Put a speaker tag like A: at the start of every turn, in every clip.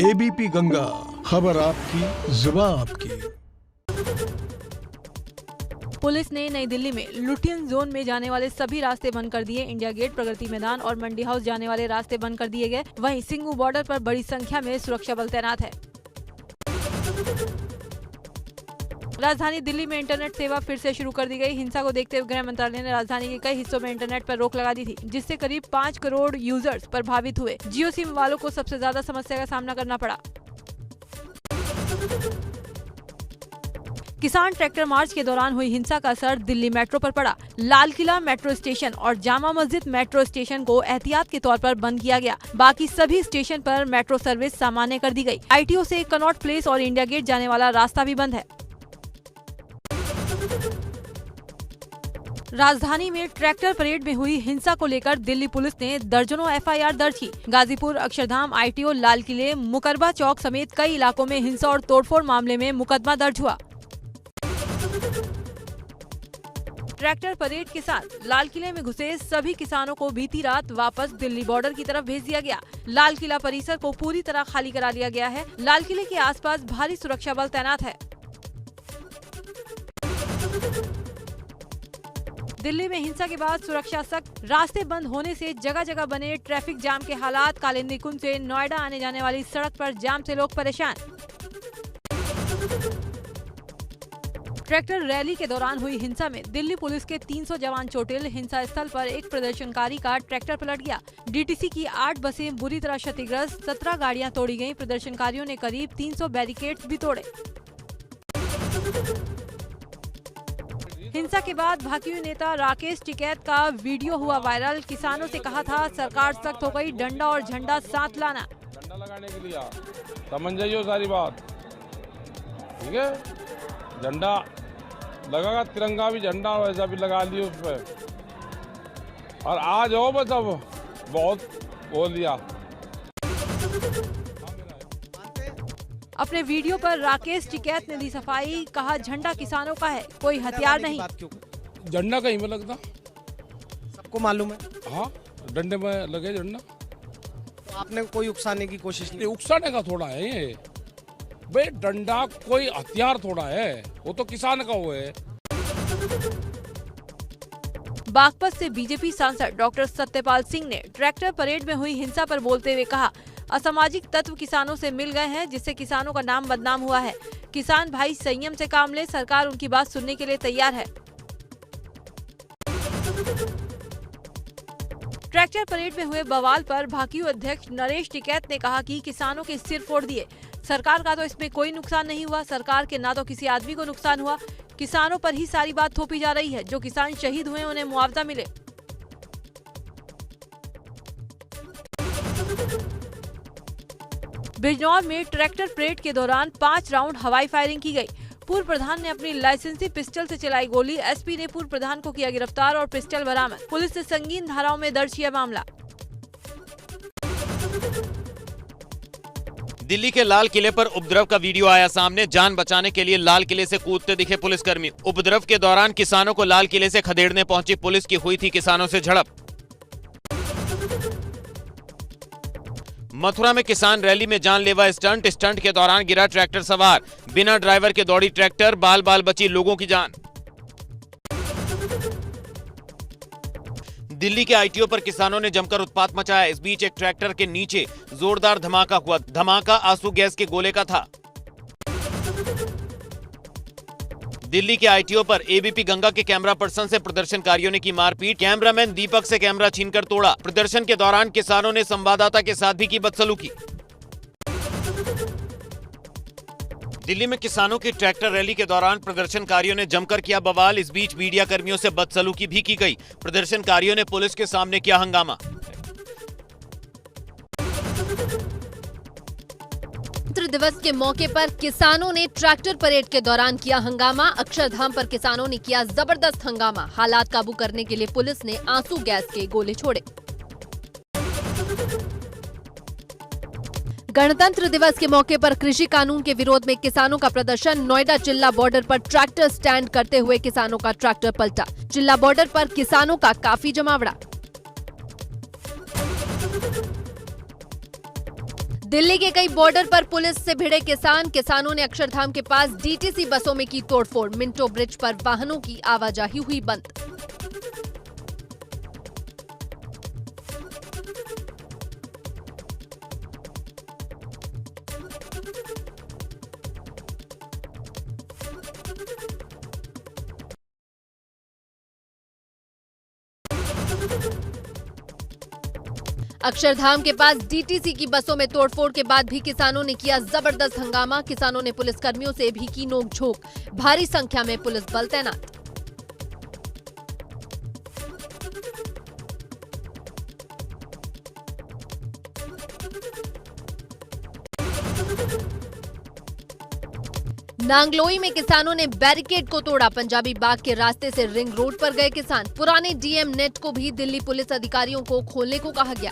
A: ABP Ganga, खबर आपकी, जुबान आपकी।
B: पुलिस ने नई दिल्ली में लुटियन जोन में जाने वाले सभी रास्ते बंद कर दिए। इंडिया गेट, प्रगति मैदान और मंडी हाउस जाने वाले रास्ते बंद कर दिए गए। वहीं सिंगू बॉर्डर पर बड़ी संख्या में सुरक्षा बल तैनात है। राजधानी दिल्ली में इंटरनेट सेवा फिर से शुरू कर दी गई। हिंसा को देखते हुए गृह मंत्रालय ने राजधानी के कई हिस्सों में इंटरनेट पर रोक लगा दी थी, जिससे करीब 5 करोड़ यूजर्स प्रभावित हुए। जियो सिम वालों को सबसे ज्यादा समस्या का सामना करना पड़ा। किसान ट्रैक्टर मार्च के दौरान हुई हिंसा का असर दिल्ली मेट्रो पर पड़ा। लाल किला मेट्रो स्टेशन और जामा मस्जिद मेट्रो स्टेशन को एहतियात के तौर पर बंद किया गया। बाकी सभी स्टेशन पर मेट्रो सर्विस सामान्य कर दी गई। आईटीओ से कनॉट प्लेस और इंडिया गेट जाने वाला रास्ता भी बंद है। राजधानी में ट्रैक्टर परेड में हुई हिंसा को लेकर दिल्ली पुलिस ने दर्जनों एफआईआर दर्ज की। गाजीपुर, अक्षरधाम, आईटीओ, लाल किले, मुकरबा चौक समेत कई इलाकों में हिंसा और तोड़फोड़ मामले में मुकदमा दर्ज हुआ। ट्रैक्टर परेड के साथ लाल किले में घुसे सभी किसानों को बीती रात वापस दिल्ली बॉर्डर की तरफ भेज दिया गया। लाल किला परिसर को पूरी तरह खाली करा लिया गया है। लाल किले के आसपास भारी सुरक्षा बल तैनात है। दिल्ली में हिंसा के बाद सुरक्षा सख्त, रास्ते बंद होने से जगह जगह बने ट्रैफिक जाम के हालात। कालिंदी कुंज से नोएडा आने जाने वाली सड़क पर जाम से लोग परेशान। ट्रैक्टर रैली के दौरान हुई हिंसा में दिल्ली पुलिस के 300 जवान चोटिल। हिंसा स्थल पर एक प्रदर्शनकारी का ट्रैक्टर पलट गया। डीटीसी की 8 बसें बुरी तरह क्षतिग्रस्त, 17 गाड़ियां तोड़ी गईं। प्रदर्शनकारियों ने करीब 300 बैरिकेड्स भी तोड़े। हिंसा के बाद भाजपा नेता राकेश टिकैत का वीडियो हुआ वायरल। किसानों से कहा था सरकार सख्त हो गई, डंडा और झंडा साथ लाना।
C: डंडा लगाने के लिए समझ जाइए सारी बात, ठीक है। झंडा लगेगा, तिरंगा भी झंडा वैसा भी लगा लियो उस पर। और आज हो बस, अब बहुत बोल दिया।
B: अपने वीडियो पर राकेश टिकैत ने दी सफाई, कहा झंडा किसानों का है, कोई हथियार नहीं।
C: झंडा कहीं पे लगता,
D: सबको मालूम है।
C: हाँ, डंडे में लगे झंडा।
D: तो आपने कोई उकसाने की कोशिश नहीं?
C: उकसाने का थोड़ा है ये भाई, डंडा कोई हथियार थोड़ा है, वो तो किसान का वो है।
B: बागपत से बीजेपी सांसद डॉक्टर सत्यपाल सिंह ने ट्रैक्टर परेड में हुई हिंसा पर बोलते हुए कहा, असामाजिक तत्व किसानों से मिल गए हैं, जिससे किसानों का नाम बदनाम हुआ है। किसान भाई संयम से काम ले, सरकार उनकी बात सुनने के लिए तैयार है। ट्रैक्टर परेड में हुए बवाल पर भाकियू अध्यक्ष नरेश टिकैत ने कहा कि किसानों के सिर फोड़ दिए। सरकार का तो इसमें कोई नुकसान नहीं हुआ। सरकार के ना तो किसी आदमी को नुकसान हुआ, किसानों पर ही सारी बात थोपी जा रही है। जो किसान शहीद हुए उन्हें मुआवजा मिले। बिजनौर में ट्रैक्टर परेड के दौरान 5 राउंड हवाई फायरिंग की गई। पूर्व प्रधान ने अपनी लाइसेंसी पिस्टल से चलाई गोली। एसपी ने पूर्व प्रधान को किया गिरफ्तार और पिस्टल बरामद। पुलिस ने संगीन धाराओं में दर्ज किया मामला।
E: दिल्ली के लाल किले पर उपद्रव का वीडियो आया सामने। जान बचाने के लिए लाल किले से कूदते दिखे पुलिसकर्मी। उपद्रव के दौरान किसानों को लाल किले से खदेड़ने पहुंची पुलिस की हुई थी किसानों से झड़प। मथुरा में किसान रैली में जानलेवा स्टंट के दौरान गिरा ट्रैक्टर सवार। बिना ड्राइवर के दौड़ी ट्रैक्टर, बाल बाल बची लोगों की जान। दिल्ली के आईटीओ पर किसानों ने जमकर उत्पात मचाया। इस बीच एक ट्रैक्टर के नीचे जोरदार धमाका हुआ। धमाका आंसू गैस के गोले का था। दिल्ली के आईटीओ पर एबीपी गंगा के कैमरा पर्सन से प्रदर्शनकारियों ने की मारपीट। कैमरामैन दीपक से कैमरा छीनकर तोड़ा। प्रदर्शन के दौरान किसानों ने संवाददाता के साथ भी की बदसलूकी। दिल्ली में किसानों की ट्रैक्टर रैली के दौरान प्रदर्शनकारियों ने जमकर किया बवाल। इस बीच मीडिया कर्मियों से बदसलूकी भी की गई। प्रदर्शनकारियों ने पुलिस के सामने किया हंगामा।
F: गणतंत्र दिवस के मौके पर किसानों ने ट्रैक्टर परेड के दौरान किया हंगामा। अक्षरधाम पर किसानों ने किया जबरदस्त हंगामा। हालात काबू करने के लिए पुलिस ने आंसू गैस के गोले छोड़े। गणतंत्र दिवस के मौके पर कृषि कानून के विरोध में किसानों का प्रदर्शन। नोएडा चिल्ला बॉर्डर पर ट्रैक्टर स्टैंड करते हुए किसानों का ट्रैक्टर पलटा। चिल्ला बॉर्डर पर किसानों का काफी जमावड़ा। दिल्ली के कई बॉर्डर पर पुलिस से भिड़े किसानों ने अक्षरधाम के पास डीटीसी बसों में की तोड़फोड़। मिंटो ब्रिज पर वाहनों की आवाजाही हुई बंद। अक्षरधाम के पास डीटीसी की बसों में तोड़फोड़ के बाद भी किसानों ने किया जबरदस्त हंगामा। किसानों ने पुलिसकर्मियों से भी की नोकझोंक। भारी संख्या में पुलिस बल तैनात। नांगलोई में किसानों ने बैरिकेड को तोड़ा। पंजाबी बाग के रास्ते से रिंग रोड पर गए किसान। पुराने डीएम नेट को भी दिल्ली पुलिस अधिकारियों को खोलने को कहा गया।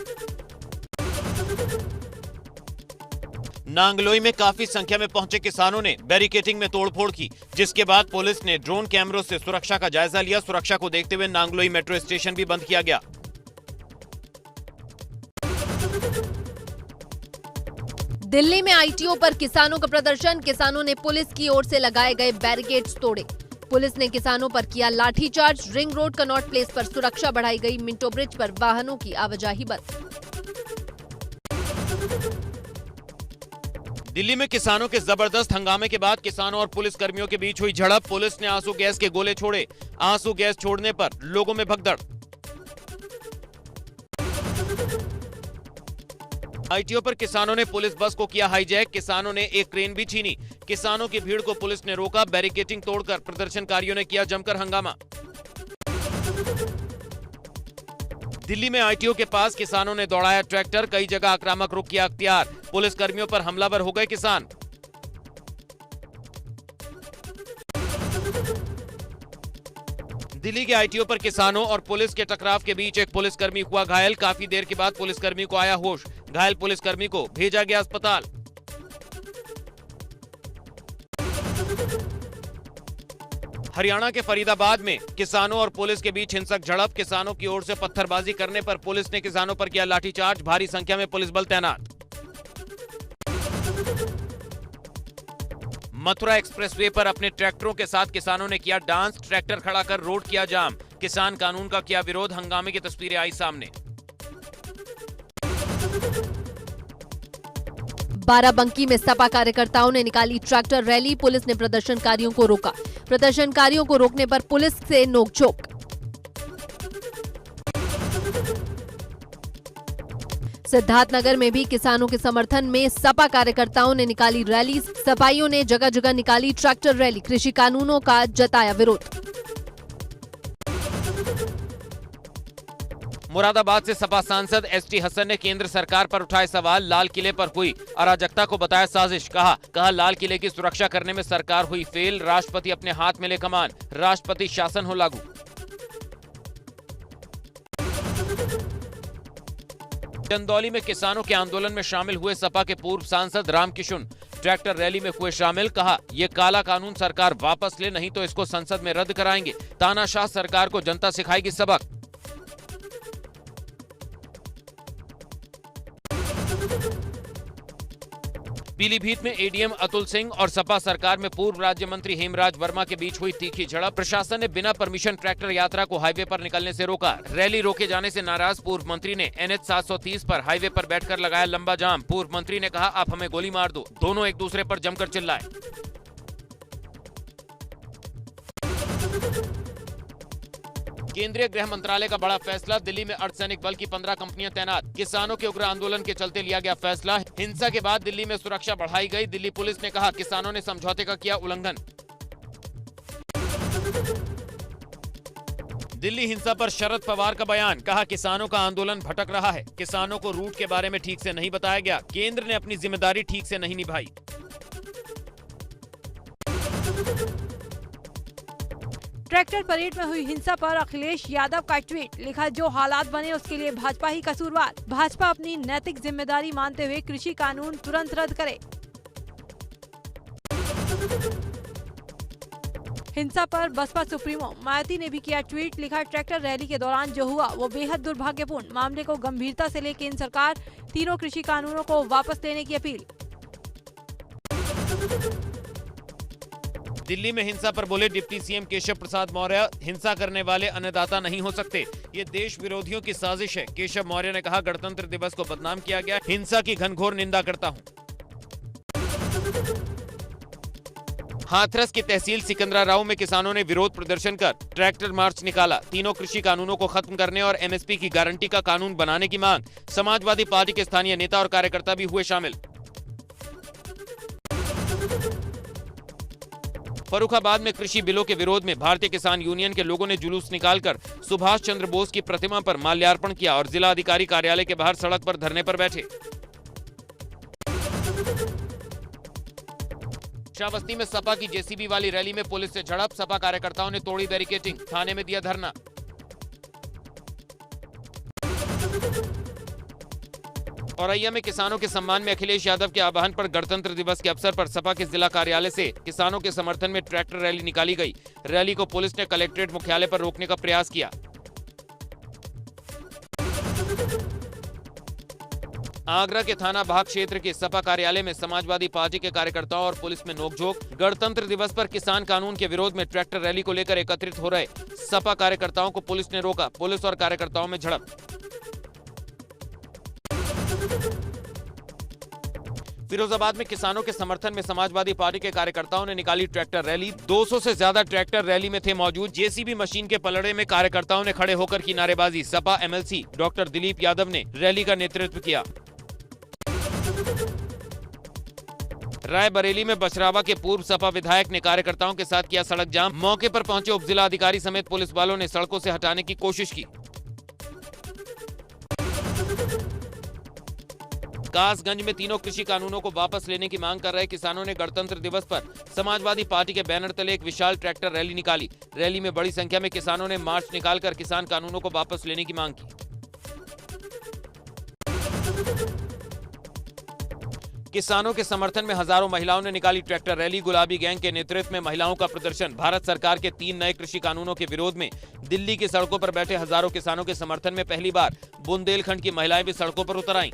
E: नांगलोई में काफी संख्या में पहुंचे किसानों ने बैरिकेडिंग में तोड़फोड़ की, जिसके बाद पुलिस ने ड्रोन कैमरों से सुरक्षा का जायजा लिया। सुरक्षा को देखते हुए नांगलोई मेट्रो स्टेशन भी बंद किया गया।
F: दिल्ली में आईटीओ पर किसानों का प्रदर्शन। किसानों ने पुलिस की ओर से लगाए गए बैरिकेड्स तोड़े। पुलिस ने किसानों पर किया लाठीचार्ज। रिंग रोड कनॉट प्लेस पर सुरक्षा बढ़ाई गई। मिंटो ब्रिज पर वाहनों की आवाजाही बंद।
E: दिल्ली में किसानों के जबरदस्त हंगामे के बाद किसानों और पुलिस कर्मियों के बीच हुई झड़प। पुलिस ने आंसू गैस के गोले छोड़े। आंसू गैस छोड़ने पर लोगों में भगदड़। आईटीओ पर किसानों ने पुलिस बस को किया हाईजैक। किसानों ने एक क्रेन भी छीनी। किसानों की भीड़ को पुलिस ने रोका। बैरिकेडिंग तोड़कर प्रदर्शनकारियों ने किया जमकर हंगामा। दिल्ली में आईटीओ के पास किसानों ने दौड़ाया ट्रैक्टर। कई जगह आक्रामक रुख किया अख्तियार। पुलिस कर्मियों पर हमलावर हो गए किसान। दिल्ली के आईटीओ पर किसानों और पुलिस के टकराव के बीच एक पुलिसकर्मी हुआ घायल। काफी देर के बाद पुलिसकर्मी को आया होश। घायल पुलिसकर्मी को भेजा गया अस्पताल। हरियाणा के फरीदाबाद में किसानों और पुलिस के बीच हिंसक झड़प। किसानों की ओर से पत्थरबाजी करने पर पुलिस ने किसानों पर किया लाठीचार्ज। भारी संख्या में पुलिस बल तैनात। मथुरा एक्सप्रेसवे पर अपने ट्रैक्टरों के साथ किसानों ने किया डांस। ट्रैक्टर खड़ा कर रोड किया जाम। किसान कानून का किया विरोध। हंगामे की तस्वीरें आई सामने।
F: बाराबंकी में सपा कार्यकर्ताओं ने निकाली ट्रैक्टर रैली। पुलिस ने प्रदर्शनकारियों को रोका। प्रदर्शनकारियों को रोकने पर पुलिस से नोकझोंक। सिद्धार्थनगर में भी किसानों के समर्थन में सपा कार्यकर्ताओं ने निकाली रैली। सपाइयों ने जगह जगह निकाली ट्रैक्टर रैली। कृषि कानूनों का जताया विरोध।
E: मुरादाबाद से सपा सांसद एसटी हसन ने केंद्र सरकार पर उठाए सवाल। लाल किले पर हुई अराजकता को बताया साजिश। कहा लाल किले की सुरक्षा करने में सरकार हुई फेल। राष्ट्रपति अपने हाथ में ले कमान। राष्ट्रपति शासन हो लागू। चंदौली में किसानों के आंदोलन में शामिल हुए सपा के पूर्व सांसद रामकिशुन ट्रैक्टर रैली में हुए शामिल। कहा ये काला कानून सरकार वापस ले, नहीं तो इसको संसद में रद्द कराएंगे। तानाशाह सरकार को जनता सिखाएगी सबक। पीलीभीत में एडीएम अतुल सिंह और सपा सरकार में पूर्व राज्य मंत्री हेमराज वर्मा के बीच हुई तीखी झड़प। प्रशासन ने बिना परमिशन ट्रैक्टर यात्रा को हाईवे पर निकलने से रोका। रैली रोके जाने से नाराज पूर्व मंत्री ने एनएच 730 पर हाईवे पर बैठकर लगाया लंबा जाम। पूर्व मंत्री ने कहा आप हमें गोली मार दो। दोनों एक दूसरे पर जमकर चिल्लाए। केंद्रीय गृह मंत्रालय का बड़ा फैसला। दिल्ली में अर्धसैनिक बल की 15 कंपनियां तैनात। किसानों के उग्र आंदोलन के चलते लिया गया फैसला। हिंसा के बाद दिल्ली में सुरक्षा बढ़ाई गई। दिल्ली पुलिस ने कहा किसानों ने समझौते का किया उल्लंघन। दिल्ली हिंसा पर शरद पवार का बयान। कहा किसानों का आंदोलन भटक रहा है। किसानों को रूट के बारे में ठीक से नहीं बताया गया। केंद्र ने अपनी जिम्मेदारी ठीक से नहीं निभाई।
B: ट्रैक्टर परेड में हुई हिंसा पर अखिलेश यादव का ट्वीट। लिखा जो हालात बने उसके लिए भाजपा ही कसूरवार। भाजपा अपनी नैतिक जिम्मेदारी मानते हुए कृषि कानून तुरंत रद्द करे। हिंसा पर बसपा सुप्रीमो मायावती ने भी किया ट्वीट, लिखा ट्रैक्टर रैली के दौरान जो हुआ वो बेहद दुर्भाग्यपूर्ण, मामले को गंभीरता से ले केंद्र सरकार तीनों कृषि कानूनों को वापस लेने की अपील।
E: दिल्ली में हिंसा पर बोले डिप्टी सीएम केशव प्रसाद मौर्य, हिंसा करने वाले अन्नदाता नहीं हो सकते, ये देश विरोधियों की साजिश है। केशव मौर्य ने कहा, गणतंत्र दिवस को बदनाम किया गया, हिंसा की घनघोर निंदा करता हूं। हाथरस की तहसील सिकंदराराव में किसानों ने विरोध प्रदर्शन कर ट्रैक्टर मार्च निकाला। तीनों कृषि कानूनों को खत्म करने और एमएसपी की गारंटी का कानून बनाने की मांग। समाजवादी पार्टी के स्थानीय नेता और कार्यकर्ता भी हुए शामिल। फर्रुखाबाद में कृषि बिलों के विरोध में भारतीय किसान यूनियन के लोगों ने जुलूस निकालकर सुभाष चंद्र बोस की प्रतिमा पर माल्यार्पण किया और जिला अधिकारी कार्यालय के बाहर सड़क पर धरने पर बैठे। श्रावस्ती में सपा की जेसीबी वाली रैली में पुलिस से झड़प, सपा कार्यकर्ताओं ने तोड़ी बैरिकेडिंग, थाने में दिया धरना। औरैया में किसानों के सम्मान में अखिलेश यादव के आह्वान पर गणतंत्र दिवस के अवसर पर सपा के जिला कार्यालय से किसानों के समर्थन में ट्रैक्टर रैली निकाली गई। रैली को पुलिस ने कलेक्ट्रेट मुख्यालय पर रोकने का प्रयास किया। आगरा के थाना बाग क्षेत्र के सपा कार्यालय में समाजवादी पार्टी के कार्यकर्ताओं और पुलिस में नोकझोंक। गणतंत्र दिवस पर किसान कानून के विरोध में ट्रैक्टर रैली को लेकर एकत्रित हो रहे सपा कार्यकर्ताओं को पुलिस ने रोका। पुलिस और कार्यकर्ताओं में झड़प। फिरोजाबाद में किसानों के समर्थन में समाजवादी पार्टी के कार्यकर्ताओं ने निकाली ट्रैक्टर रैली। 200 से ज्यादा ट्रैक्टर रैली में थे मौजूद। जेसीबी मशीन के पलड़े में कार्यकर्ताओं ने खड़े होकर की नारेबाजी। सपा एमएलसी डॉक्टर दिलीप यादव ने रैली का नेतृत्व किया। रायबरेली में बछरावा के पूर्व सपा विधायक ने कार्यकर्ताओं के साथ किया सड़क जाम। मौके पर पहुंचे उप जिला अधिकारी समेत पुलिस वालों ने सड़कों से हटाने की कोशिश की। कासगंज में तीनों कृषि कानूनों को वापस लेने की मांग कर रहे किसानों ने गणतंत्र दिवस पर समाजवादी पार्टी के बैनर तले एक विशाल ट्रैक्टर रैली निकाली। रैली में बड़ी संख्या में किसानों ने मार्च निकालकर किसान कानूनों को वापस लेने की मांग की। किसानों के समर्थन में हजारों महिलाओं ने निकाली ट्रैक्टर रैली। गुलाबी गैंग के नेतृत्व में महिलाओं का प्रदर्शन। भारत सरकार के 3 नए कृषि कानूनों के विरोध में दिल्ली की सड़कों पर बैठे हजारों किसानों के समर्थन में पहली बार बुंदेलखंड की महिलाएं भी सड़कों पर उतर आईं।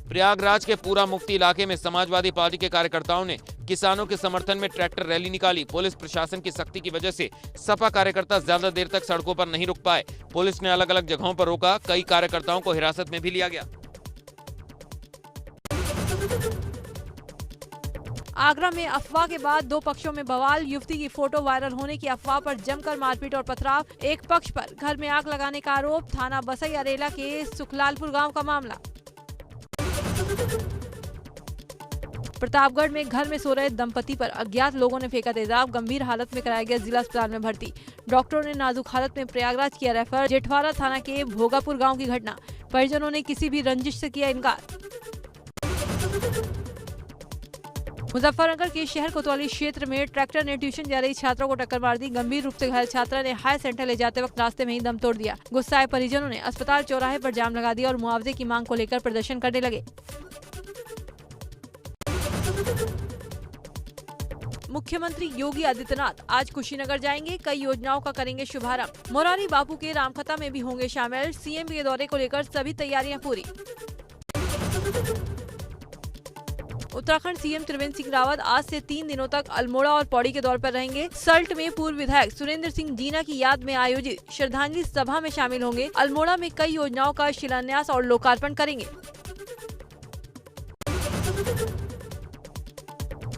E: प्रयागराज के पूरा मुफ्ती इलाके में समाजवादी पार्टी के कार्यकर्ताओं ने किसानों के समर्थन में ट्रैक्टर रैली निकाली। पुलिस प्रशासन की सख्ती की वजह से सपा कार्यकर्ता ज्यादा देर तक सड़कों पर नहीं रुक पाए। पुलिस ने अलग अलग जगहों पर रोका। कई कार्यकर्ताओं को हिरासत में भी लिया गया।
B: आगरा में अफवाह के बाद 2 पक्षों में बवाल। युवती की फोटो वायरल होने की अफवाह पर जमकर मारपीट और पथराव। एक पक्ष पर घर में आग लगाने का आरोप। थाना बसई अरेला के सुखलालपुर गांव का मामला। प्रतापगढ़ में घर में सो रहे दंपति पर अज्ञात लोगों ने फेंका तेजाब। गंभीर हालत में कराया गया जिला अस्पताल में भर्ती। डॉक्टरों ने नाजुक हालत में प्रयागराज किया रेफर। जेठवाड़ा थाना के भोगापुर गांव की घटना। परिजनों ने किसी भी रंजिश से किया इनकार। मुजफ्फरनगर के शहर कोतवाली क्षेत्र में ट्रैक्टर ने ट्यूशन जा रही छात्रों को टक्कर मार दी। गंभीर रूप से घायल छात्रा ने हायर सेंटर ले जाते वक्त रास्ते में ही दम तोड़ दिया। गुस्साए परिजनों ने अस्पताल चौराहे पर जाम लगा दिया और मुआवजे की मांग को लेकर प्रदर्शन करने लगे। मुख्यमंत्री योगी आदित्यनाथ आज कुशीनगर जाएंगे। कई योजनाओं का करेंगे शुभारंभ। मोरारी बापू के रामकथा में भी होंगे शामिल। सीएम के दौरे को लेकर सभी तैयारियां पूरी। उत्तराखंड सीएम त्रिवेंद्र सिंह रावत आज से 3 दिनों तक अल्मोड़ा और पौड़ी के दौर पर रहेंगे। सल्ट में पूर्व विधायक सुरेंद्र सिंह जीना की याद में आयोजित श्रद्धांजलि सभा में शामिल होंगे। अल्मोड़ा में कई योजनाओं का शिलान्यास और लोकार्पण करेंगे।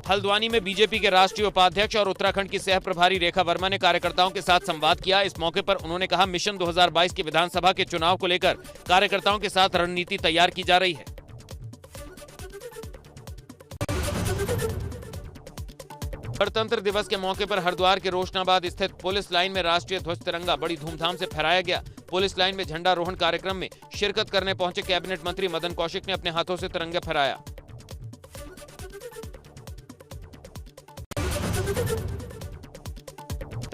E: हल्द्वानी में बीजेपी के राष्ट्रीय उपाध्यक्ष और उत्तराखंड की सह प्रभारी रेखा वर्मा ने कार्यकर्ताओं के साथ संवाद किया। इस मौके पर उन्होंने कहा, मिशन 2022 के विधानसभा के चुनाव को लेकर कार्यकर्ताओं के साथ रणनीति तैयार की जा रही है। गणतंत्र दिवस के मौके पर हरिद्वार के रोशनाबाद स्थित पुलिस लाइन में राष्ट्रीय ध्वज तिरंगा बड़ी धूमधाम से फहराया गया। पुलिस लाइन में झंडारोहण कार्यक्रम में शिरकत करने पहुंचे कैबिनेट मंत्री मदन कौशिक ने अपने हाथों से तिरंगा फहराया।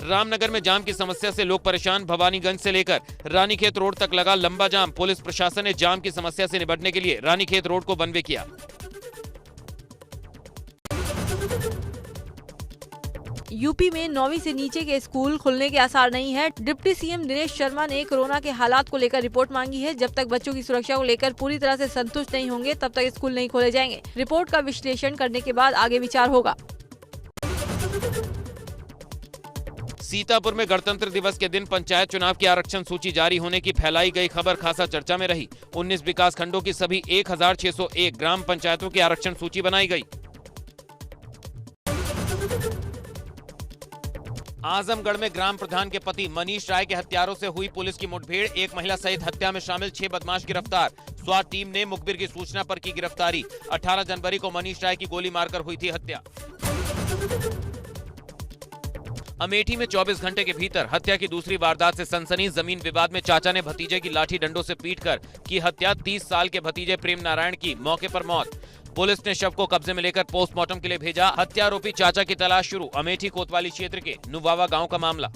E: रामनगर में जाम की समस्या से लोग परेशान। भवानीगंज से लेकर रानीखेत रोड तक लगा लंबा जाम। पुलिस प्रशासन ने जाम की समस्या से निपटने के लिए रानीखेत रोड को वन वे किया।
B: यूपी में 9वीं से नीचे के स्कूल खुलने के आसार नहीं है। डिप्टी सीएम दिनेश शर्मा ने कोरोना के हालात को लेकर रिपोर्ट मांगी है। जब तक बच्चों की सुरक्षा को लेकर पूरी तरह से संतुष्ट नहीं होंगे तब तक स्कूल नहीं खोले जाएंगे। रिपोर्ट का विश्लेषण करने के बाद आगे विचार होगा।
E: सीतापुर में गणतंत्र दिवस के दिन पंचायत चुनाव की आरक्षण सूची जारी होने की फैलाई गई खबर खासा चर्चा में रही। 19 विकास खंडों की सभी 1601 ग्राम पंचायतों की आरक्षण सूची बनाई गई। आजमगढ़ में ग्राम प्रधान के पति मनीष राय के हत्यारों से हुई पुलिस की मुठभेड़। एक महिला सहित हत्या में शामिल 6 बदमाश गिरफ्तार। स्वात टीम ने मुखबिर की सूचना पर की गिरफ्तारी। 18 जनवरी को मनीष राय की गोली मारकर हुई थी हत्या। अमेठी में 24 घंटे के भीतर हत्या की दूसरी वारदात से सनसनी। जमीन विवाद में चाचा ने भतीजे की लाठी डंडों से पीटकर की हत्या। 30 साल के भतीजे प्रेम नारायण की मौके पर मौत। पुलिस ने शव को कब्जे में लेकर पोस्टमार्टम के लिए भेजा। हत्या आरोपी चाचा की तलाश शुरू। अमेठी कोतवाली क्षेत्र के नुवावा गांव का मामला।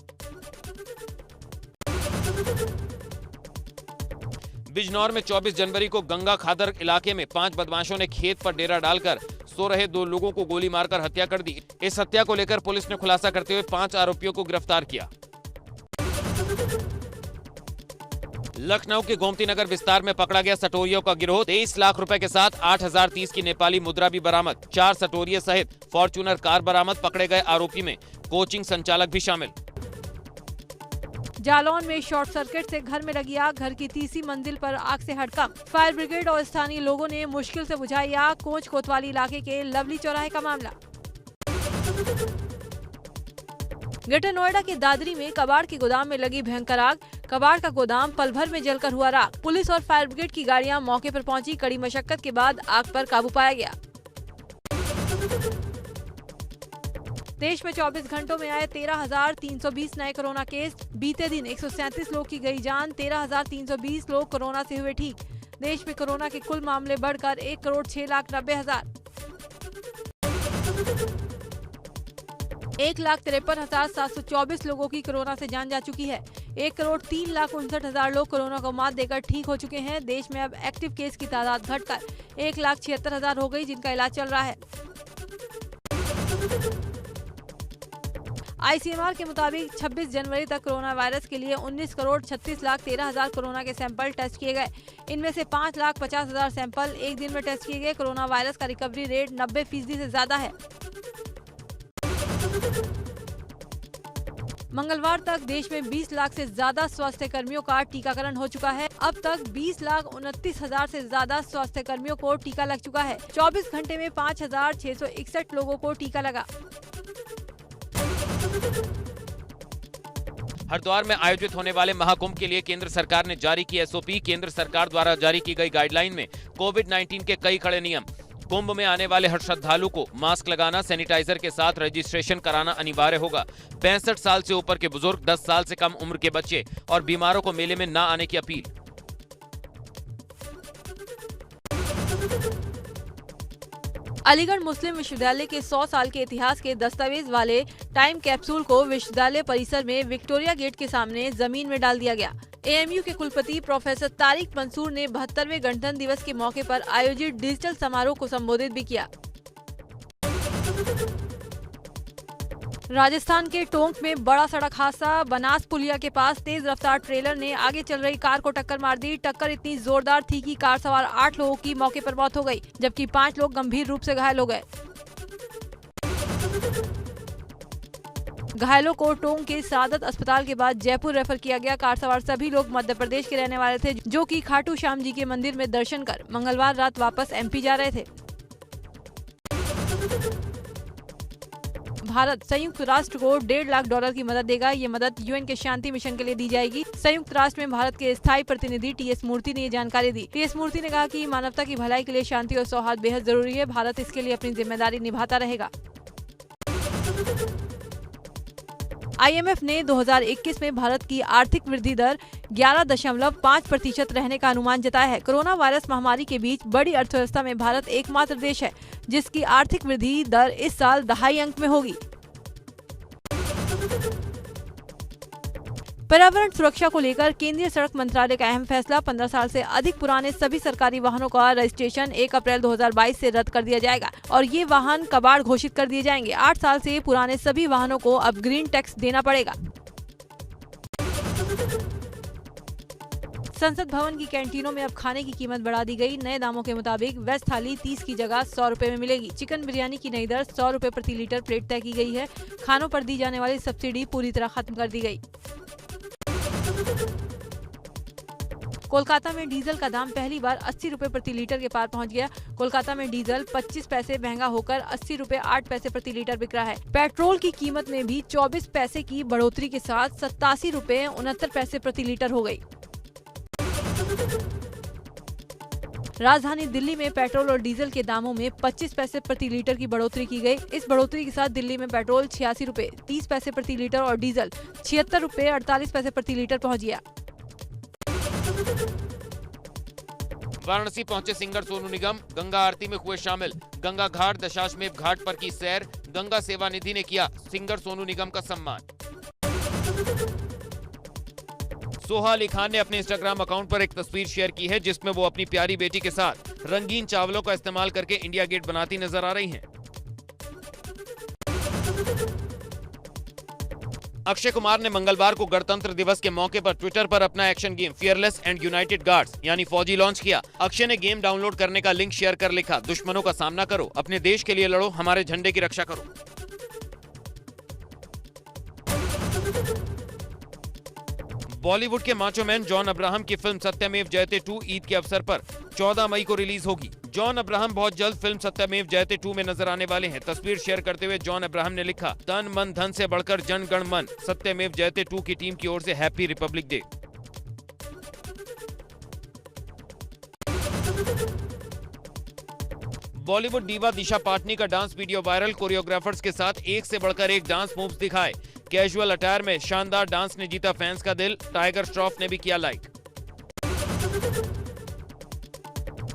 E: बिजनौर में 24 जनवरी को गंगा खादर इलाके में 5 बदमाशों ने खेत पर डेरा डालकर सो रहे 2 लोगों को गोली मारकर हत्या कर दी। इस हत्या को लेकर पुलिस ने खुलासा करते हुए 5 आरोपियों को गिरफ्तार किया। लखनऊ के गोमती नगर विस्तार में पकड़ा गया सटोरियों का गिरोह। 23 लाख रुपए के साथ 8030 की नेपाली मुद्रा भी बरामद। 4 सटोरिये सहित फॉर्च्यूनर कार बरामद। पकड़े गए आरोपी में कोचिंग संचालक भी शामिल।
B: जालौन में शॉर्ट सर्किट से घर में लगी आग। घर की तीसरी मंजिल पर आग से हड़कंप। फायर ब्रिगेड और स्थानीय लोगों ने मुश्किल से बुझाई आग। कोच कोतवाली इलाके के लवली चौराहे का मामला। ग्रेटर नोएडा के दादरी में कबाड़ के गोदाम में लगी भयंकर आग। कबाड़ का गोदाम पल भर में जलकर हुआ राख। पुलिस और फायर ब्रिगेड की गाड़ियां मौके पर पहुंची। कड़ी मशक्कत के बाद आग पर काबू पाया गया। देश में 24 घंटों में आए 13,320 नए कोरोना केस। बीते दिन 137 लोग की गई जान। 13,320 लोग कोरोना से हुए ठीक। देश में कोरोना के कुल मामले बढ़कर 1,06,90,000। 1,53,724 लोगों की कोरोना से जान जा चुकी है। 1,03,59,000 लोग कोरोना को मात देकर ठीक हो चुके हैं। देश में अब एक्टिव केस की तादाद घटकर 1,76,000 हो गई, जिनका इलाज चल रहा है। आईसीएमआर के मुताबिक 26 जनवरी तक कोरोना वायरस के लिए 19,36,13,000 कोरोना के सैंपल टेस्ट किए गए। इनमें से 5,50,000 सैंपल एक दिन में टेस्ट किए गए। कोरोना वायरस का रिकवरी रेट 90% से ज्यादा है। मंगलवार तक देश में 20 लाख से ज्यादा स्वास्थ्य कर्मियों का टीकाकरण हो चुका है। अब तक 20,29,000 से ज्यादा स्वास्थ्य कर्मियों को टीका लग चुका है। 24 घंटे में 5,661 लोगों को टीका लगा।
E: हरिद्वार में आयोजित होने वाले महाकुंभ के लिए केंद्र सरकार ने जारी की एसओपी। केंद्र सरकार द्वारा जारी की गई गाइडलाइन में कोविड-19 के कई कड़े नियम। कुंभ में आने वाले हर श्रद्धालु को मास्क लगाना, सैनिटाइजर के साथ रजिस्ट्रेशन कराना अनिवार्य होगा। 65 साल से ऊपर के बुजुर्ग, 10 साल से कम उम्र के बच्चे और बीमारों को मेले में न आने की अपील।
B: अलीगढ़ मुस्लिम विश्वविद्यालय के 100 साल के इतिहास के दस्तावेज वाले टाइम कैप्सूल को विश्वविद्यालय परिसर में विक्टोरिया गेट के सामने जमीन में डाल दिया गया। एएमयू के कुलपति प्रोफेसर तारिक मंसूर ने 72वें गणतंत्र दिवस के मौके पर आयोजित डिजिटल समारोह को संबोधित भी किया। राजस्थान के टोंक में बड़ा सड़क हादसा। बनास पुलिया के पास तेज रफ्तार ट्रेलर ने आगे चल रही कार को टक्कर मार दी। टक्कर इतनी जोरदार थी कि कार सवार 8 लोगों की मौके पर मौत हो गई, जबकि 5 लोग गंभीर रूप से घायल हो गए। घायलों को टोंक के सादत अस्पताल के बाद जयपुर रेफर किया गया। कार सवार सभी लोग मध्य प्रदेश के रहने वाले थे, जो कि खाटू श्याम जी के मंदिर में दर्शन कर मंगलवार रात वापस एमपी जा रहे थे। भारत संयुक्त राष्ट्र को $1.5 लाख की मदद देगा। ये मदद यूएन के शांति मिशन के लिए दी जाएगी। संयुक्त राष्ट्र में भारत के स्थायी प्रतिनिधि टीएस मूर्ति ने ये जानकारी दी। टीएस मूर्ति ने कहा कि मानवता की भलाई के लिए शांति और सौहार्द बेहद जरूरी है। भारत इसके लिए अपनी जिम्मेदारी निभाता रहेगा। आईएमएफ ने 2021 में भारत की आर्थिक वृद्धि दर 11.5% रहने का अनुमान जताया है। कोरोना वायरस महामारी के बीच बड़ी अर्थव्यवस्था में भारत एकमात्र देश है जिसकी आर्थिक वृद्धि दर इस साल 2.5 अंक में होगी। पर्यावरण सुरक्षा को लेकर केंद्रीय सड़क मंत्रालय का अहम फैसला। 15 साल से अधिक पुराने सभी सरकारी वाहनों का रजिस्ट्रेशन 1 अप्रैल 2022 से रद्द कर दिया जाएगा और ये वाहन कबाड़ घोषित कर दिए जाएंगे। 8 साल से पुराने सभी वाहनों को अब ग्रीन टैक्स देना पड़ेगा। संसद भवन की कैंटीनों में अब खाने की कीमत बढ़ा दी गई। नए दामों के मुताबिक वेज थाली 30 की जगह 100 रुपए में मिलेगी। चिकन बिरयानी की नई दर 100 रुपए प्रति लीटर प्लेट तय की गई है। खानों पर दी जाने वाली सब्सिडी पूरी तरह खत्म कर दी गई। कोलकाता में डीजल का दाम पहली बार 80 रुपए प्रति लीटर के पार पहुंच गया। कोलकाता में डीजल 25 पैसे महंगा होकर 80 रुपए 8 पैसे प्रति लीटर बिक रहा है। पेट्रोल की कीमत में भी 24 पैसे की बढ़ोतरी के साथ 87 रुपए 69 पैसे प्रति लीटर हो गई। राजधानी दिल्ली में पेट्रोल और डीजल के दामों में 25 पैसे प्रति लीटर की बढ़ोतरी की गई। इस बढ़ोतरी के साथ दिल्ली में पेट्रोल 86 रुपए 30 पैसे प्रति लीटर और डीजल 76 रुपए 48 पैसे प्रति लीटर पहुंच गया।
E: वाराणसी पहुंचे सिंगर सोनू निगम, गंगा आरती में हुए शामिल। गंगा घाट दशाश्वमेध घाट पर की सैर। गंगा सेवा निधि ने किया सिंगर सोनू निगम का सम्मान। सोहा अली खान ने अपने इंस्टाग्राम अकाउंट पर एक तस्वीर शेयर की है जिसमें वो अपनी प्यारी बेटी के साथ रंगीन चावलों का इस्तेमाल करके इंडिया गेट बनाती नजर आ रही हैं। अक्षय कुमार ने मंगलवार को गणतंत्र दिवस के मौके पर ट्विटर पर अपना action game fearless and United guards यानी फौजी लॉन्च किया। अक्षय ने गेम डाउनलोड करने का लिंक शेयर कर लिखा, दुश्मनों का सामना करो, अपने देश के लिए लड़ो, हमारे झंडे की रक्षा करो। बॉलीवुड के माचो मैन जॉन अब्राहम की फिल्म सत्यमेव जयते 2 ईद के अवसर पर 14 मई को रिलीज होगी। जॉन अब्राहम बहुत जल्द फिल्म सत्यमेव जयते 2 में नजर आने वाले हैं। तस्वीर शेयर करते हुए जॉन अब्राहम ने लिखा, तन मन धन से बढ़कर जन गण मन, सत्यमेव जयते 2 की टीम की ओर से happy republic day. Bollywood diva Disha Patani का डांस वीडियो वायरल। कोरियोग्राफर्स के साथ एक से बढ़कर एक डांस मूव्स दिखाए। कैजुअल अटायर में शानदार डांस ने जीता फैंस का दिल। टाइगर श्रॉफ ने भी किया like.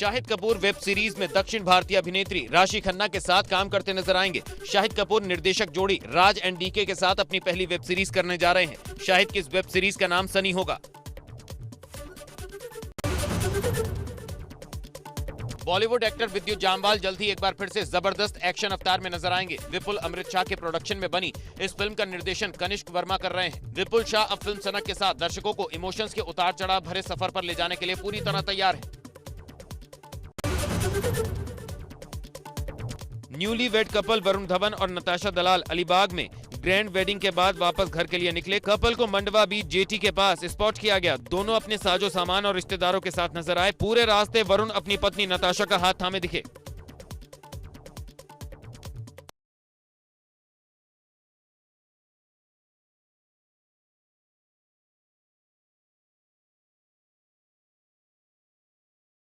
E: Shahid Kapoor web series में दक्षिण भारतीय अभिनेत्री राशि खन्ना के साथ काम करते नजर आएंगे। शाहिद कपूर निर्देशक जोड़ी राज एंड डीके के साथ अपनी पहली वेब सीरीज करने जा रहे हैं। शाहिद की इस वेब सीरीज का नाम सनी होगा। बॉलीवुड एक्टर विद्युत जामवाल जल्द ही एक बार फिर से जबरदस्त एक्शन अवतार में नजर आएंगे। विपुल अमृत शाह के प्रोडक्शन में बनी इस फिल्म का निर्देशन कनिष्क वर्मा कर रहे हैं। विपुल शाह अब फिल्म सनक के साथ दर्शकों को इमोशंस के उतार चढ़ाव भरे सफर पर ले जाने के लिए पूरी तरह तैयार है। Newly wed couple Varun Dhawan और नताशा दलाल अलीबाग में ग्रैंड वेडिंग के बाद वापस घर के लिए निकले। कपल को मंडवा बीच जेटी के पास स्पॉट किया गया। दोनों अपने साजो सामान और रिश्तेदारों के साथ नजर आए। पूरे रास्ते वरुण अपनी पत्नी नताशा का हाथ थामे दिखे।